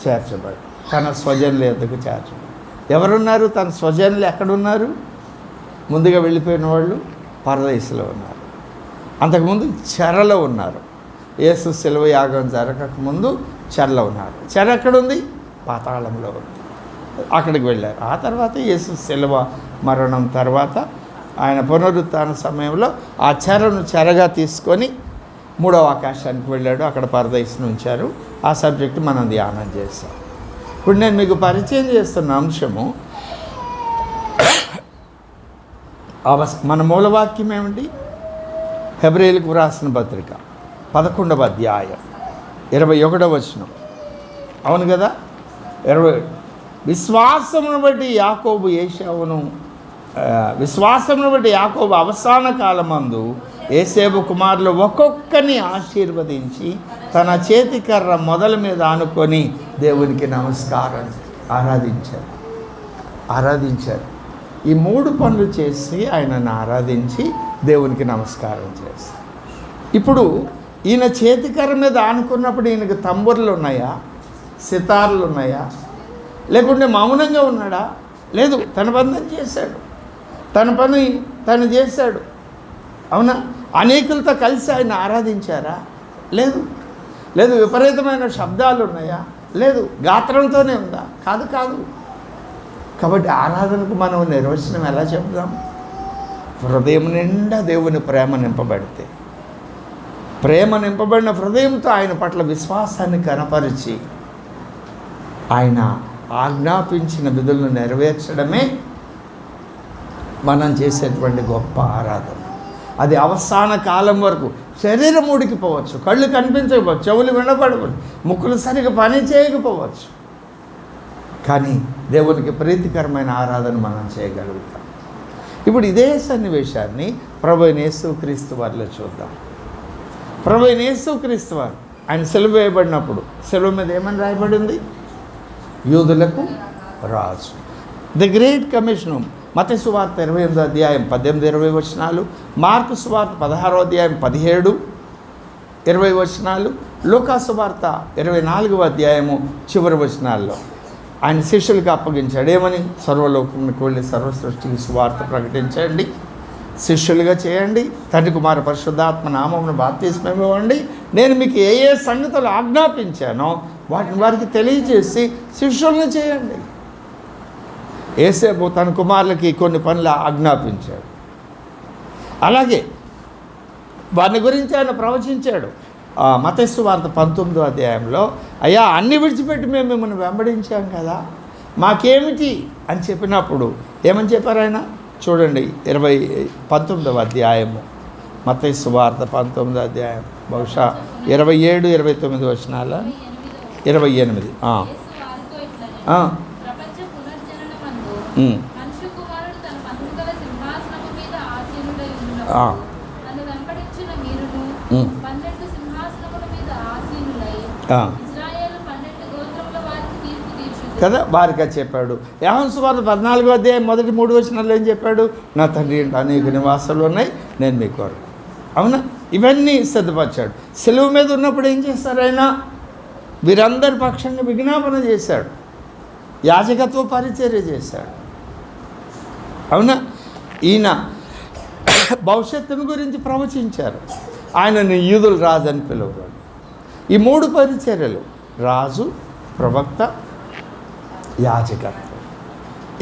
చేర్చబడి. ఎవరున్నారు? తన స్వజనులు ఎక్కడున్నారు? ముందుగా వెళ్ళిపోయిన వాళ్ళు పరదేశంలో ఉన్నారు. అంతకుముందు చెరలో ఉన్నారు. యేసు శిలువ యాగం జరగకముందు చెరలో ఉన్నారు. చెర ఎక్కడుంది? పాతాళంలో ఉంది. అక్కడికి వెళ్ళారు. ఆ తర్వాత యేసు శిలువ మరణం తర్వాత ఆయన పునరుత్థాన సమయంలో ఆ చెరగా తీసుకొని 3వ ఆకాశానికి వెళ్ళాడు. అక్కడ పరదేశం ఉంచారు. ఆ సబ్జెక్టు మనం ధ్యానం చేస్తాం. ఇప్పుడు నేను మీకు పరిచయం చేస్తున్న అంశము, మన మూలవాక్యం ఏమిటి? హెబ్రీయులకు వ్రాసిన పత్రిక 11వ అధ్యాయం 21వ వచనం. అవును కదా? 20. విశ్వాసమును బట్టి యాకోబు అవసాన కాలమందు ఏసేబు కుమారులు ఒక్కొక్కరిని ఆశీర్వదించి తన చేతికర్ర మొదల మీద ఆనుకొని దేవునికి నమస్కారం ఆరాధించారు. ఈ 3 పనులు చేసి ఆయనను ఆరాధించి దేవునికి నమస్కారం చేస్తారు. ఇప్పుడు ఈయన చేతికర్ర మీద ఆనుకున్నప్పుడు ఈయనకు తంబుర్లు ఉన్నాయా? సితార్లు ఉన్నాయా? లేకుంటే మౌనంగా ఉన్నాడా? లేదు. తన పని చేశాడు. తన పని తను చేశాడు. అవునా? అనేకులతో కలిసి ఆయన ఆరాధించారా? లేదు. విపరీతమైన శబ్దాలు ఉన్నాయా? లేదు. గాత్రంతోనే ఉందా? కాదు. కాబట్టి ఆరాధనకు మనం నిర్వచనం ఎలా చెప్దాం? హృదయం నిండా దేవుని ప్రేమ నింపబడిన హృదయంతో ఆయన పట్ల విశ్వాసాన్ని కనపరిచి ఆయన ఆజ్ఞాపించిన విధులను నెరవేర్చడమే మనం చేసేటువంటి గొప్ప ఆరాధన. అది అవసాన కాలం వరకు శరీరం ఉడికిపోవచ్చు, కళ్ళు కనిపించకపోవచ్చు, చెవులు వినపడవచ్చు, ముక్కులు సరిగ్గా పని చేయకపోవచ్చు, కానీ దేవునికి ప్రీతికరమైన ఆరాధన మనం చేయగలుగుతాం. ఇప్పుడు ఇదే సన్నివేశాన్ని ప్రభువైన యేసుక్రీస్తు వారిలో చూద్దాం. ప్రభువైన యేసుక్రీస్తు వారు ఆయన సిలువ వేయబడినప్పుడు సిలువ మీద ఏమని రాయబడింది? యూదులకు రాజు. The great commission. మత్తయి సువార్త 28వ అధ్యాయం 18-20 వచనాలు, మార్కు సువార్త 16వ అధ్యాయం 17-20 వచనాలు, లూకా సువార్త 24వ అధ్యాయము చివరి వచనాల్లో ఆయన శిష్యులకు అప్పగించాడు. ఏమని? సర్వలోకానికి వెళ్ళి సర్వ సృష్టికి సువార్త ప్రకటించండి, శిష్యులుగా చేయండి, తండ్రి కుమార పరిశుద్ధాత్మ నామమున బాప్తిస్మం ఇవ్వండి, నేను మీకు ఏ సంగతులు ఆజ్ఞాపించానో వాటిని వారికి తెలియజేసి శిష్యులను చేయండి. యేసేపు తన కుమారులకి కొన్ని పనులు ఆజ్ఞాపించాడు. అలాగే వారిని గురించి ఆయన ప్రవచించాడు. మత్తయి సువార్త 19వ అధ్యాయంలో, అయ్యా అన్ని విడిచిపెట్టి మేము మిమ్మల్ని వెంబడించాం కదా, మాకేమిటి అని చెప్పినప్పుడు ఏమని చెప్పారు ఆయన? చూడండి 19వ అధ్యాయము మత్తయి సువార్త 19వ అధ్యాయం బహుశా 27-29 వచనాల 28. కదా వారిగా చెప్పాడు. యోహాను సువార్త 14వ అధ్యాయం 1-3 వచనాల్లో ఏం చెప్పాడు? నా తండ్రి ఇంట అనేక నివాసాలు ఉన్నాయి, నేను మీ కోరు. అవునా? ఇవన్నీ సిద్ధపరిచాడు. సెలవు మీద ఉన్నప్పుడు ఏం చేశారు? ఆయన వీరందరి పక్షంగా విజ్ఞాపన చేశాడు, యాజకత్వ పరిచర్య చేశాడు. అవునా? ఈయన భవిష్యత్తును గురించి ప్రవచించారు. ఆయనను యూదుల రాజు అని పిలువబడు. ఈ 3 పరిచర్యలు, రాజు, ప్రవక్త, యాజకత్వం,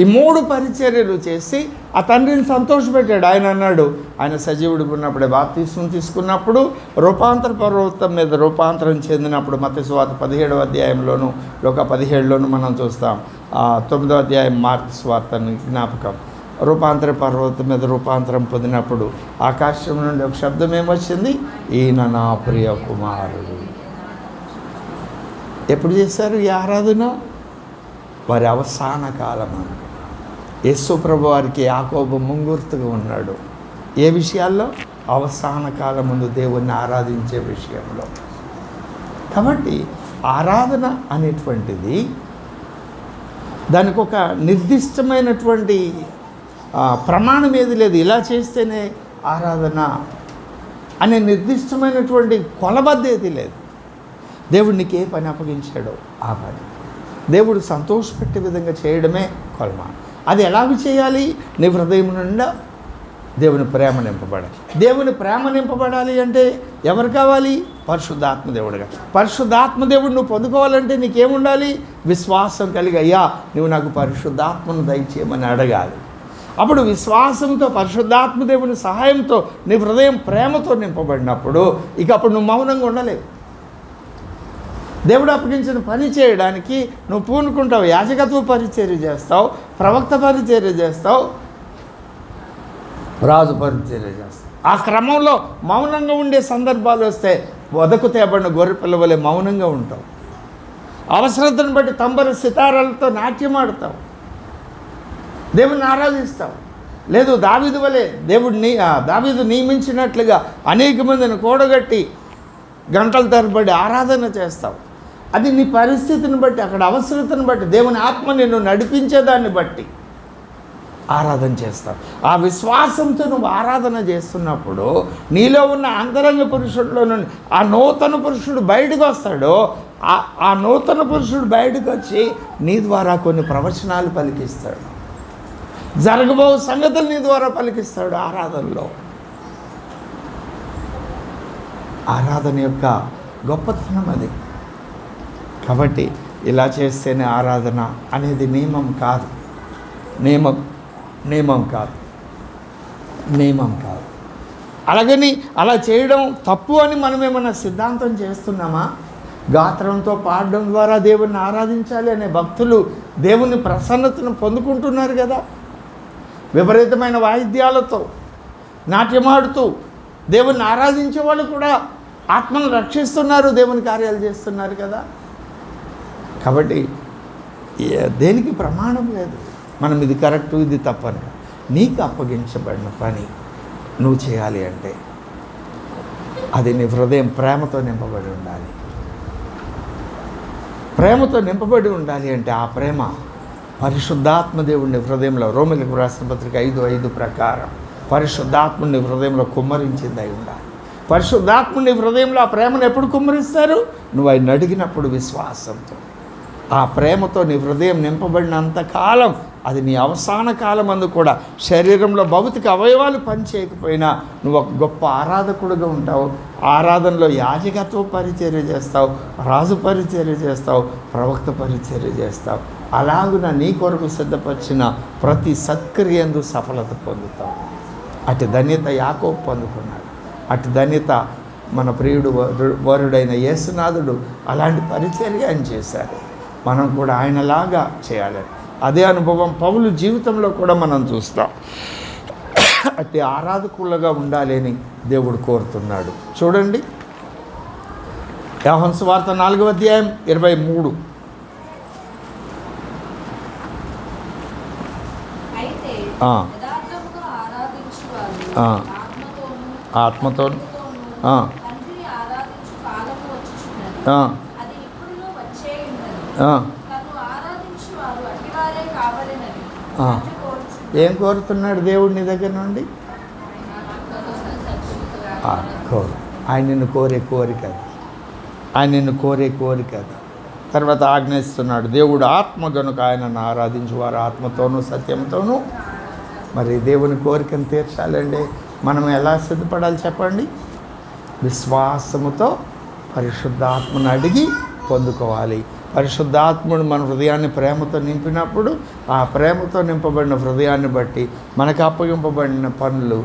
ఈ 3 పరిచర్యలు చేసి ఆ తండ్రిని సంతోషపెట్టాడు. ఆయన అన్నాడు, ఆయన సజీవుడు ఉన్నప్పుడే బాప్తిస్మం తీసుకున్నప్పుడు, రూపాంతర పర్వతం మీద రూపాంతరం చెందినప్పుడు మత్తయి సువార్త 17వ అధ్యాయంలోను లోక 17లోను మనం చూస్తాం. 9వ అధ్యాయం మార్కు సువార్తని జ్ఞాపకం. రూపాంతర పర్వతం మీద రూపాంతరం పొందినప్పుడు ఆకాశం నుండి ఒక శబ్దం ఏమొచ్చింది? ఈయన నా ప్రియ కుమారుడు. ఎప్పుడు చేశారు ఈ ఆరాధన? వారి అవసాన కాలం. యేసు ప్రభు వారికి యాకోబు ముంగుర్తుగా ఉన్నాడు. ఏ విషయాల్లో? అవసాన కాలం ముందు దేవుణ్ణి ఆరాధించే విషయంలో. కాబట్టి ఆరాధన అనేటువంటిది దానికి ఒక నిర్దిష్టమైనటువంటి ప్రమాణం ఏది లేదు. ఇలా చేస్తేనే ఆరాధన అనే నిర్దిష్టమైనటువంటి కొలబద్ద ఏది లేదు. దేవుడు నీకు ఏ పని అప్పగించాడో ఆ పని దేవుడు సంతోషపెట్టే విధంగా చేయడమే కొలమ. అది ఎలాగ చేయాలి? నీ హృదయం నిండా దేవుని ప్రేమ నింపబడాలి. దేవుని ప్రేమ నింపబడాలి అంటే ఎవరు కావాలి? పరిశుద్ధాత్మ దేవుడుగా. పరిశుద్ధాత్మ దేవుడు నువ్వు పొందుకోవాలంటే నీకేముండాలి? విశ్వాసం కలిగి, అయ్యా నువ్వు నాకు పరిశుద్ధాత్మను దయచేయమని అడగాలి. అప్పుడు విశ్వాసంతో పరిశుద్ధాత్మ దేవుని సహాయంతో నీ హృదయం ప్రేమతో నింపబడినప్పుడు ఇక అప్పుడు నువ్వు మౌనంగా ఉండలేవు. దేవుడు అప్పగించిన పని చేయడానికి నువ్వు పూనుకుంటావు. యాజకత్వ పరిచర్య చేస్తావు, ప్రవక్త పరిచర్య చేస్తావు, రాజు పరిచర్య చేస్తావు. ఆ క్రమంలో మౌనంగా ఉండే సందర్భాలు వస్తే వదకు తేబడిన గొర్రెపిల్ల వలె మౌనంగా ఉంటావు. అవసరతను బట్టి తంబర సితారాలతో నాట్యం ఆడతావు, దేవుడిని ఆరాధిస్తావు. లేదు దావీదు వలె దావీదు నియమించినట్లుగా అనేక మందిని కూడగట్టి గంటల తరబడి ఆరాధన చేస్తావు. అది నీ పరిస్థితిని బట్టి, అక్కడ అవసరతను బట్టి, దేవుని ఆత్మ నిన్ను నడిపించేదాన్ని బట్టి ఆరాధన చేస్తావు. ఆ విశ్వాసంతో నువ్వు ఆరాధన చేస్తున్నప్పుడు నీలో ఉన్న అంతరంగ పురుషుడిలో నుండి ఆ నూతన పురుషుడు బయటకు వస్తాడు. ఆ నూతన పురుషుడు బయటకు వచ్చి నీ ద్వారా కొన్ని ప్రవచనాలు పలికిస్తాడు, జరగబో సంగతులు నీ ద్వారా పలికిస్తాడు. ఆరాధనలో ఆరాధన యొక్క గొప్పతనం అది. కాబట్టి ఇలా చేస్తేనే ఆరాధన అనేది నియమం కాదు, నియమం కాదు. అలాగని అలా చేయడం తప్పు అని మనం ఏమన్నా సిద్ధాంతం చేస్తున్నామా? గాత్రంతో పాడడం ద్వారా దేవుణ్ణి ఆరాధించాలి అనే భక్తులు దేవుని ప్రసన్నతను పొందుకుంటున్నారు కదా. విపరీతమైన వాయిద్యాలతో నాట్యమాడుతూ దేవుణ్ణి ఆరాధించే వాళ్ళు కూడా ఆత్మను రక్షిస్తున్నారు, దేవుని కార్యాలు చేస్తున్నారు కదా. కాబట్టి దేనికి ప్రమాణం లేదు. మనం ఇది కరెక్టు ఇది తప్పని. నీకు అప్పగించబడిన పని నువ్వు చేయాలి అంటే అది నీ హృదయం ప్రేమతో నింపబడి ఉండాలి. ప్రేమతో నింపబడి ఉండాలి అంటే ఆ ప్రేమ పరిశుద్ధాత్మ దేవుడిని హృదయంలో, రోమిలకు రాసిన పత్రిక 5:5 ప్రకారం పరిశుద్ధాత్ముని హృదయంలో కుమ్మరించింది అయి ఉండాలి. పరిశుద్ధాత్ముని హృదయంలో ఆ ప్రేమను ఎప్పుడు కుమ్మరిస్తారు? నువ్వు ఆయన అడిగినప్పుడు విశ్వాసంతో. ఆ ప్రేమతో నీ హృదయం నింపబడినంత కాలం అది నీ అవసాన కాలం అందు కూడా శరీరంలో భౌతిక అవయవాలు పనిచేయకపోయినా నువ్వు ఒక గొప్ప ఆరాధకుడుగా ఉంటావు. ఆరాధనలో యాజకత్వ పరిచర్య చేస్తావు, రాజు పరిచర్య చేస్తావు, ప్రవక్త పరిచర్య చేస్తావు. అలాగున నీ కొరకు సిద్ధపరిచిన ప్రతి సత్క్రియందు సఫలత పొందుతావు. అటు ధన్యత యాకోబు పొందుకున్నాడు. అటు ధన్యత మన ప్రియుడు వరుడైన యేసునాథుడు అలాంటి పరిచర్య ఆయన చేశారు. మనం కూడా ఆయనలాగా చేయాలి. అదే అనుభవం పౌలు జీవితంలో కూడా మనం చూస్తాం. అట్టి ఆరాధకులుగా ఉండాలి అని దేవుడు కోరుతున్నాడు. చూడండి, యోహాను సువార్త 4వ అధ్యాయం 23. ఆత్మతో ఏం కోరుతున్నాడు దేవుడు నీ దగ్గర నుండి? ఆయన నిన్ను కోరే కోరిక అది. ఆయన నిన్ను కోరే కోరిక అది. తర్వాత ఆజ్ఞయిస్తున్నాడు, దేవుడు ఆత్మ గనుక ఆయనను ఆరాధించువారు ఆత్మతోనూ సత్యంతోనూ. మరి దేవుని కోరికను తీర్చాలండి మనం ఎలా సిద్ధపడాలి చెప్పండి? విశ్వాసముతో పరిశుద్ధాత్మను అడిగి పొందుకోవాలి. పరిశుద్ధాత్ముడు మన హృదయాన్ని ప్రేమతో నింపినప్పుడు ఆ ప్రేమతో నింపబడిన హృదయాన్ని బట్టి మనకు అప్పగింపబడిన పనులు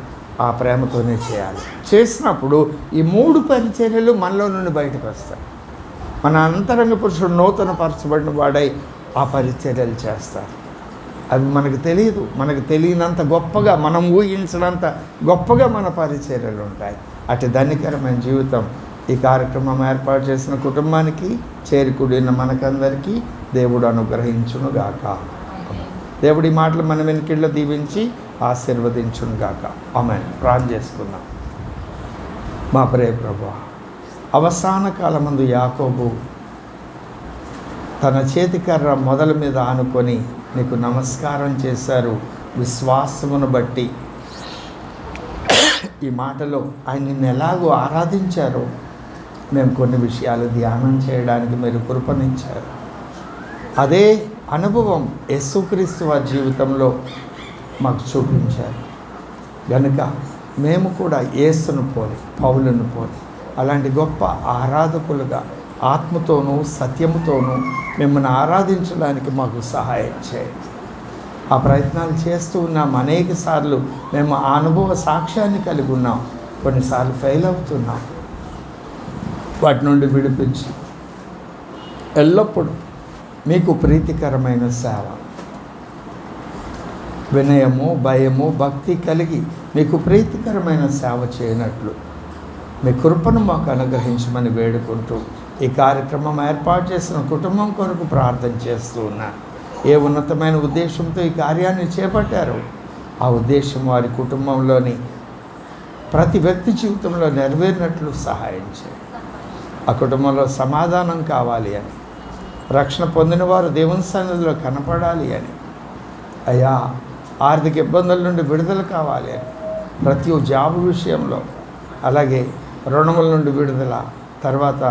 ఆ ప్రేమతోనే చేయాలి. చేసినప్పుడు ఈ 3 పరిచర్యలు మనలో నుండి బయటకు వస్తాయి. మన అంతరంగ పురుషుడు నూతన పరచబడిన వాడై ఆ పరిచర్యలు చేస్తారు. అవి మనకు తెలియదు, మనకు తెలియనంత గొప్పగా, మనం ఊహించినంత గొప్పగా మన పరిచర్యలు ఉంటాయి. అటు ధన్యకరమైన జీవితం ఈ కార్యక్రమం ఏర్పాటు చేసిన కుటుంబానికి చేరికూడిన మనకందరికీ దేవుడు అనుగ్రహించునుగాక. దేవుడి మాటలు మన వెనుకల్లో దీవించి ఆశీర్వదించును గాక. ఆమేన్. ప్రార్థన చేసుకుందాం. మా ప్రియ ప్రభువా, అవసాన కాలమందు యాకోబు తన చేతికర్ర మొదల మీద ఆనుకొని నీకు నమస్కారం చేశారు విశ్వాసమును బట్టి. ఈ మాటలో ఆయన నిన్ను ఎలాగో ఆరాధించారో మేము కొన్ని విషయాలు ధ్యానం చేయడానికి మీరు కృపనిచ్చారు. అదే అనుభవం యేసుక్రీస్తు వారి జీవితంలో మాకు చూపించారు గనుక మేము కూడా యేసును పోలి, పౌలును పోలి అలాంటి గొప్ప ఆరాధకులుగా ఆత్మతోనూ సత్యముతోనూ మిమ్మల్ని ఆరాధించడానికి మాకు సహాయం చేయండి. ఆ ప్రయత్నాలు చేస్తూ ఉన్నాం. అనేక సార్లు మేము ఆ అనుభవ సాక్ష్యాన్ని కలిగి ఉన్నాం. కొన్నిసార్లు ఫెయిల్ అవుతున్నాం. వాటి నుండి విడిపించి ఎల్లప్పుడూ మీకు ప్రీతికరమైన సేవ, వినయము, భయము, భక్తి కలిగి మీకు ప్రీతికరమైన సేవ చేయనట్లు మీ కృపను మాకు అనుగ్రహించమని వేడుకుంటూ ఈ కార్యక్రమం ఏర్పాటు చేసిన కుటుంబం కొరకు ప్రార్థన చేస్తూ ఉన్నాను. ఏ ఉన్నతమైన ఉద్దేశంతో ఈ కార్యాన్ని చేపట్టారో ఆ ఉద్దేశం వారి కుటుంబంలోని ప్రతి వ్యక్తి జీవితంలో నెరవేరినట్లు సహాయం చేయండి. ఆ కుటుంబంలో సమాధానం కావాలి అని, రక్షణ పొందిన వారు దేవుని సన్నిధిలో కనపడాలి అని, అయ్యా ఆర్థిక ఇబ్బందుల నుండి విడుదల కావాలి అని, ప్రతి జాబు విషయంలో, అలాగే రుణముల నుండి విడుదల, తర్వాత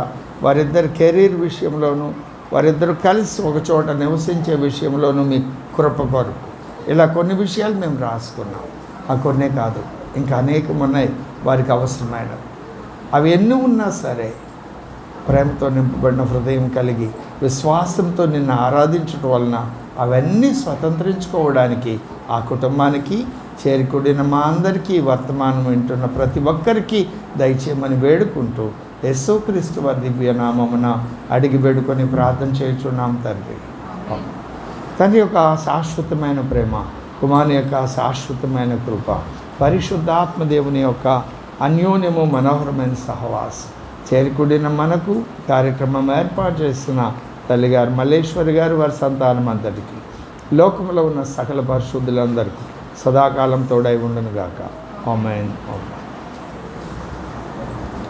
వారిద్దరి కెరీర్ విషయంలోనూ, వారిద్దరు కలిసి ఒక చోట నివసించే విషయంలోనూ మీ కృప కొరకు ఇలా కొన్ని విషయాలు మేము రాసుకున్నాం. ఆ కొన్నే కాదు, ఇంకా అనేకం ఉన్నాయి వారికి అవసరమైన. అవి ఎన్ని ఉన్నా సరే ప్రేమతో నింపబడిన హృదయం కలిగి విశ్వాసంతో నిన్ను ఆరాధించడం వలన అవన్నీ స్వతంత్రించుకోవడానికి ఆ కుటుంబానికి చేరికూడిన మా అందరికీ వర్తమానం వింటున్న ప్రతి ఒక్కరికి దయచేయమని వేడుకుంటూ యేసుక్రీస్తు వారి దివ్య నామమున అడిగి వేడుకొని ప్రార్థన చేయుచున్నాం తండ్రి. తండ్రి యొక్క శాశ్వతమైన ప్రేమ, కుమారుని యొక్క శాశ్వతమైన కృప, పరిశుద్ధాత్మ దేవుని యొక్క అన్యోన్యము మనోహరమైన సహవాసం చేరికూడిన మనకు కార్యక్రమం ఏర్పాటు చేసిన తల్లిగారు మల్లేశ్వరి గారు వారి సంతానం అంతటికి, లోకంలో ఉన్న సకల పరిశుద్ధులందరికీ సదాకాలం తోడై ఉండునుగాక. ఆమేన్.